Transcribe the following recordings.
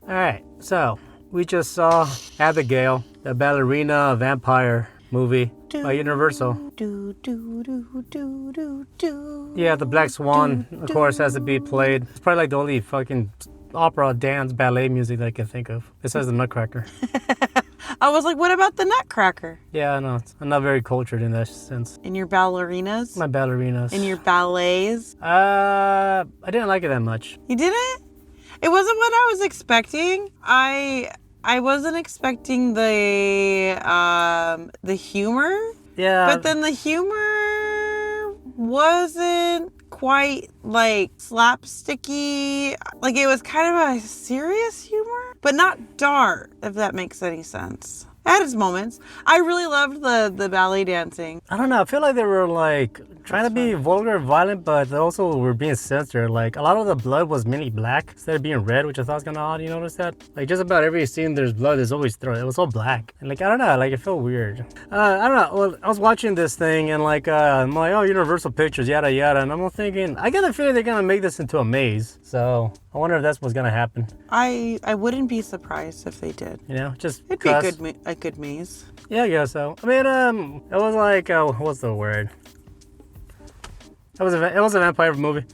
All right, so we just saw Abigail, the ballerina vampire movie by Universal. Yeah, the Black Swan, of course, has to be played. It's probably like the only fucking opera, dance, ballet music that I can think of. Besides the Nutcracker. I was like, what about the Nutcracker? Yeah, I know. I'm not very cultured in that sense. In your ballerinas? My ballerinas. In your ballets? I didn't like it that much. You didn't? It wasn't what I was expecting. I wasn't expecting the humor. Yeah. But then the humor wasn't quite like slapsticky. Like it was kind of a serious humor, but not dark, if that makes any sense. It had its moments. I really loved the ballet dancing. I don't know. I feel like they were like trying to be vulgar and violent, but they also were being censored. Like a lot of the blood was mainly black instead of being red, which I thought was kind of odd. You notice that? Like just about every scene there's blood, there's always throat. It was all black. And like, I don't know. Like it felt weird. I don't know. Well, I was watching this thing and like, I'm like, oh, Universal Pictures, yada, yada. And I'm thinking, I got a feeling they're going to make this into a maze. So I wonder if that's what's going to happen. I wouldn't be surprised if they did. You know, just it'd be a good maze. Yeah, I guess so. I mean, it was like, what's the word? It was a vampire movie.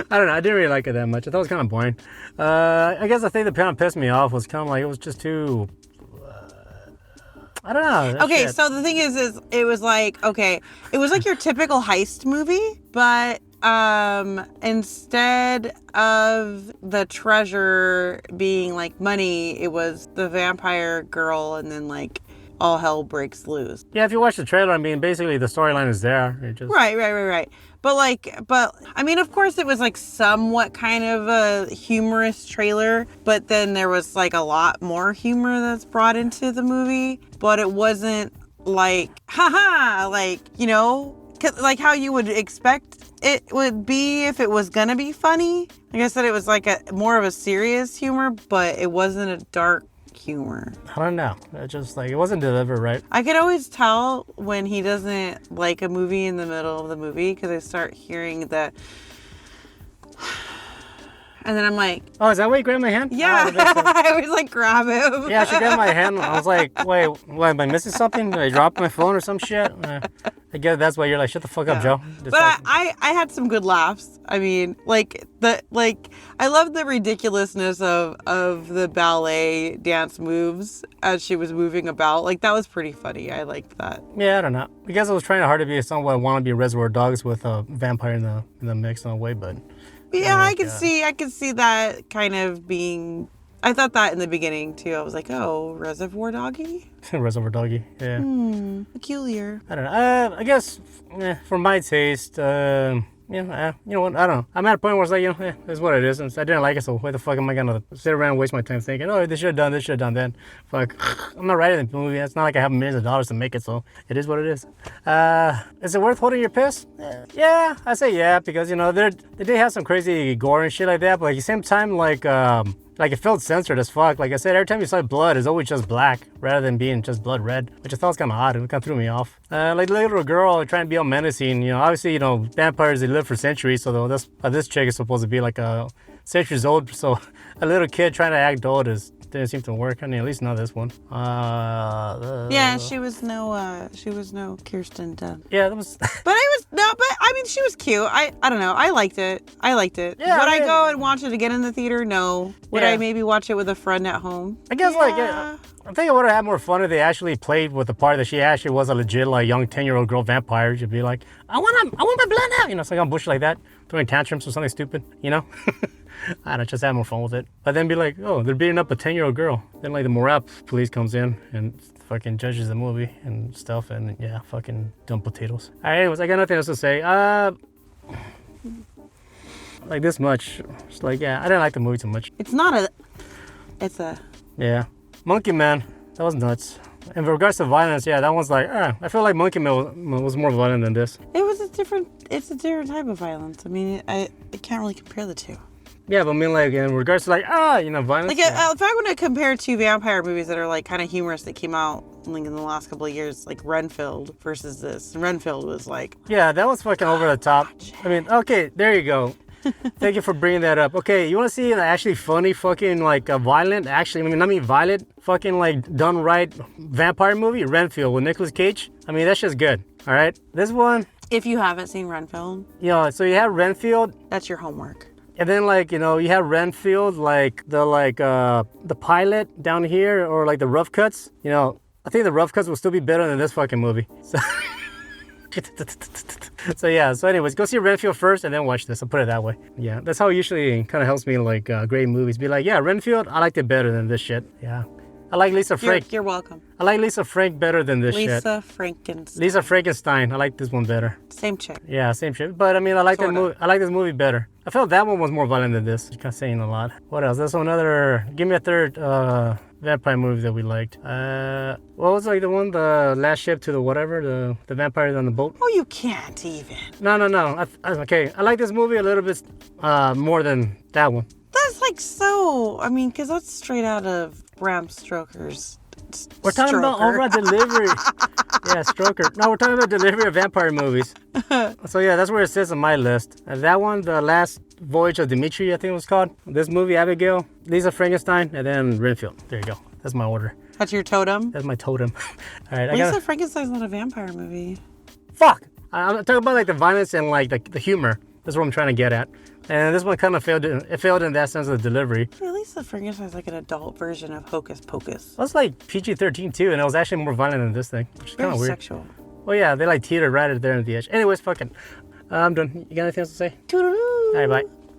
I don't know. I didn't really like it that much. I thought it was kind of boring. I guess the thing that kind of pissed me off was kind of like it was just too. I don't know. Okay, so the thing is it was like it was like your typical heist movie, but instead of the treasure being like money, it was the vampire girl, and then like all hell breaks loose. Yeah, if you watch the trailer, I mean, basically the storyline is there. It just... Right. But I mean, of course, it was like somewhat kind of a humorous trailer, but then there was like a lot more humor that's brought into the movie, but it wasn't like, haha, like, you know, like how you would expect it would be if it was gonna be funny. Like I said, it was like more of a serious humor, but it wasn't a dark humor. I don't know. It just like it wasn't delivered right. I can always tell when he doesn't like a movie in the middle of the movie because I start hearing that. And then I'm like, oh, is that why you grabbed my hand? Yeah. I always like grab him. Yeah, she grabbed my hand. I was like, wait, what, am I missing something? Did I drop my phone or some shit? I guess that's why you're like, shut the fuck up, Joe. But I had some good laughs. I mean, I love the ridiculousness of the ballet dance moves as she was moving about. Like, that was pretty funny. I liked that. Yeah, I don't know. I guess I was trying hard to be somewhat wannabe Reservoir Dogs with a vampire in the mix in a way, but... Yeah, I could see that kind of being... I thought that in the beginning, too. I was like, oh, Reservoir Doggy? Reservoir Doggy, yeah. Peculiar. I don't know. I guess, for my taste, you know what, I don't know. I'm at a point where it's like, you know, it's what it is. And I didn't like it, so why the fuck am I going to sit around and waste my time thinking, oh, they should have done this, should have done that. Fuck, I'm not writing the movie. It's not like I have millions of dollars to make it, so it is what it is. Is it worth holding your piss? Yeah, I say yeah, because, you know, they did have some crazy gore and shit like that, but at the same time, like it felt censored as fuck. Like I said, every time you saw blood, it's always just black rather than being just blood red, which I thought was kind of odd. It kind of threw me off. Like the little girl trying to be all menacing. You know, obviously, you know, vampires, they live for centuries, so this chick is supposed to be like centuries old. So a little kid trying to act old didn't seem to work. I mean, at least not this one. Yeah, she was no Kirsten Dunst. Yeah, that was. But I mean, she was cute. I don't know. I liked it. Yeah, would I go and watch it again in the theater? No. Would I maybe watch it with a friend at home? I guess I think I would have had more fun if they actually played with the part that she actually was a legit like young 10-year-old girl vampire. She'd be like, I want my blood now. You know, something on bush like that, throwing tantrums or something stupid. You know. I don't know, just have more fun with it. But then be like, oh, they're beating up a 10-year-old girl. Then like the morale police comes in and fucking judges the movie and stuff, and yeah, fucking dumb potatoes. All right, anyways, I got nothing else to say. Like this much. It's like, yeah, I didn't like the movie too much. It's a... Yeah. Monkey Man, that was nuts. In regards to violence, yeah, that one's like, I feel like Monkey Man was more violent than this. It's a different type of violence. I mean, I can't really compare the two. Yeah, but I mean, like, in regards to, like, violence. Like, if I want to compare two vampire movies that are, like, kind of humorous that came out, like, in the last couple of years, like, Renfield versus this. Renfield was, like... Yeah, that was fucking over the top. I mean, okay, there you go. Thank you for bringing that up. Okay, you want to see an actually funny, fucking like violent, actually, I mean violent, fucking like done right vampire movie? Renfield with Nicolas Cage. I mean, that's just good. All right, this one. If you haven't seen Renfield, You know, so you have Renfield, that's your homework. and then like you know you have Renfield like the pilot down here or like the rough cuts. You know, I think the rough cuts will still be better than this fucking movie. So. So yeah, so anyways, go see Renfield first and then watch this. I'll put it that way. Yeah, that's how it usually kind of helps me like grade movies. Be like, yeah, Renfield, I liked it better than this shit. Yeah, I like Lisa Frank. You're welcome. I like Lisa Frank better than this shit. Lisa Frankenstein. Lisa Frankenstein. I like this one better. Same chick. Yeah, same shit. But I mean, I like that Sorta. movie. I like this movie better. I felt that one was more violent than this. Just kind of saying a lot. What else? That's another. Give me a third vampire movie that we liked. What was like the one, the last ship to the whatever, the vampires on the boat? Oh, you can't even. No. Okay, I like this movie a little bit more than that one. That's like so. I mean, because that's straight out of Bram Stoker's. We're talking about overall delivery. Yeah, Stroker. No, we're talking about delivery of vampire movies. So yeah, that's where it sits on my list. And that one, The Last Voyage of Dimitri, I think it was called. This movie, Abigail, Lisa Frankenstein, and then Renfield. There you go. That's my order. That's your totem. That's my totem. All right, Lisa Frankenstein's not a vampire movie. Fuck! I'm talking about like the violence and like the humor. That's what I'm trying to get at. And this one kind of failed. It failed in that sense of the delivery. Yeah, Lisa Frankenstein's like an adult version of Hocus Pocus. Well, it's like PG-13 too, and it was actually more violent than this thing, which is kind Very of weird. sexual. Well, yeah, they like teeter right at there at the edge. Anyways, fucking, I'm done. You got anything else to say? Toodaloo. All right, bye.